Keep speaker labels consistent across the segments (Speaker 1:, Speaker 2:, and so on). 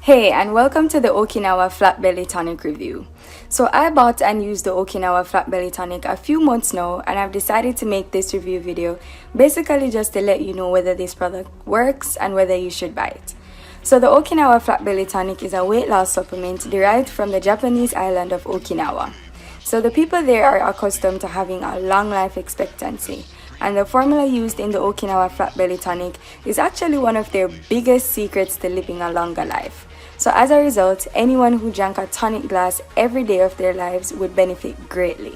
Speaker 1: Hey, and welcome to the Okinawa Flat Belly Tonic review. So I bought and used the Okinawa Flat Belly Tonic a few months now, and I've decided to make this review video basically just to let you know whether this product works and whether you should buy it. So the Okinawa Flat Belly Tonic is a weight loss supplement derived from the Japanese island of Okinawa. So the people there are accustomed to having a long life expectancy, and the formula used in the Okinawa Flat Belly Tonic is actually one of their biggest secrets to living a longer life. So as a result, anyone who drank a tonic glass every day of their lives would benefit greatly.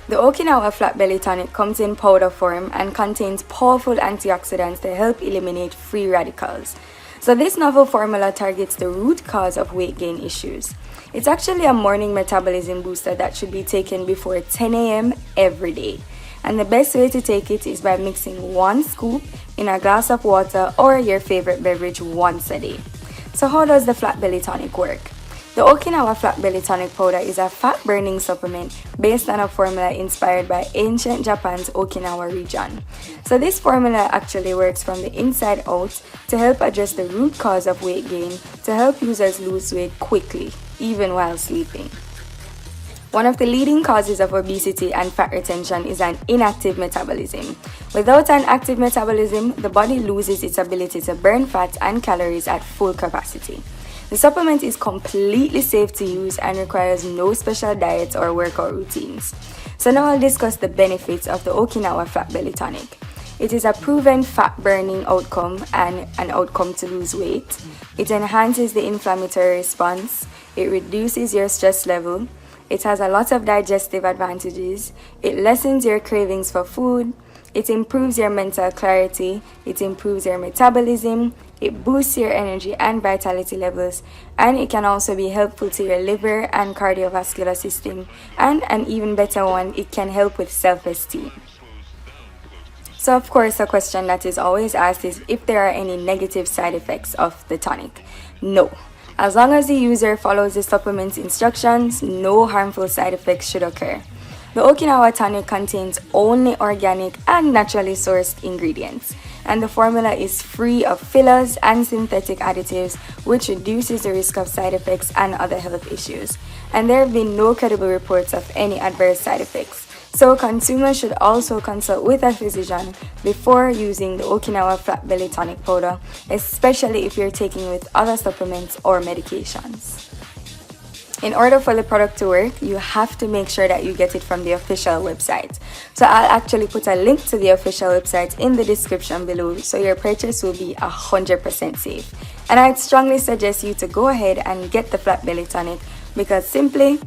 Speaker 1: The Okinawa Flat Belly Tonic comes in powder form and contains powerful antioxidants to help eliminate free radicals. So this novel formula targets the root cause of weight gain issues. It's actually a morning metabolism booster that should be taken before 10 a.m. every day. And the best way to take it is by mixing 1 scoop in a glass of water or your favorite beverage once a day. So how does the Flat Belly Tonic work? The Okinawa Flat Belly Tonic powder is a fat-burning supplement based on a formula inspired by ancient Japan's Okinawa region. So this formula actually works from the inside out to help address the root cause of weight gain, to help users lose weight quickly, even while sleeping. One of the leading causes of obesity and fat retention is an inactive metabolism. Without an active metabolism, the body loses its ability to burn fat and calories at full capacity. The supplement is completely safe to use and requires no special diets or workout routines. So now I'll discuss the benefits of the Okinawa Flat Belly Tonic. It is a proven fat-burning outcome and an outcome to lose weight. It enhances the inflammatory response. It reduces your stress level. It has a lot of digestive advantages. It lessens your cravings for food. It improves your mental clarity. It improves your metabolism. It boosts your energy and vitality levels. And it can also be helpful to your liver and cardiovascular system. And an even better one, it can help with self-esteem. So of course, a question that is always asked is if there are any negative side effects of the tonic. No. As long as the user follows the supplement's instructions, no harmful side effects should occur. The Okinawa tonic contains only organic and naturally sourced ingredients, and the formula is free of fillers and synthetic additives, which reduces the risk of side effects and other health issues. And there have been no credible reports of any adverse side effects. So consumers should also consult with a physician before using the Okinawa Flat Belly Tonic powder, especially if you're taking it with other supplements or medications. In order for the product to work, you have to make sure that you get it from the official website. So I'll actually put a link to the official website in the description below, so your purchase will be 100% safe. And I'd strongly suggest you to go ahead and get the Flat Belly Tonic because simply,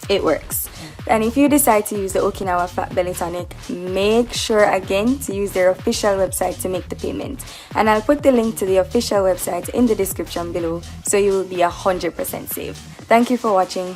Speaker 1: it works. And if you decide to use the Okinawa Flat Belly Tonic, make sure again to use their official website to make the payment. And I'll put the link to the official website in the description below, so you will be 100% safe. Thank you for watching.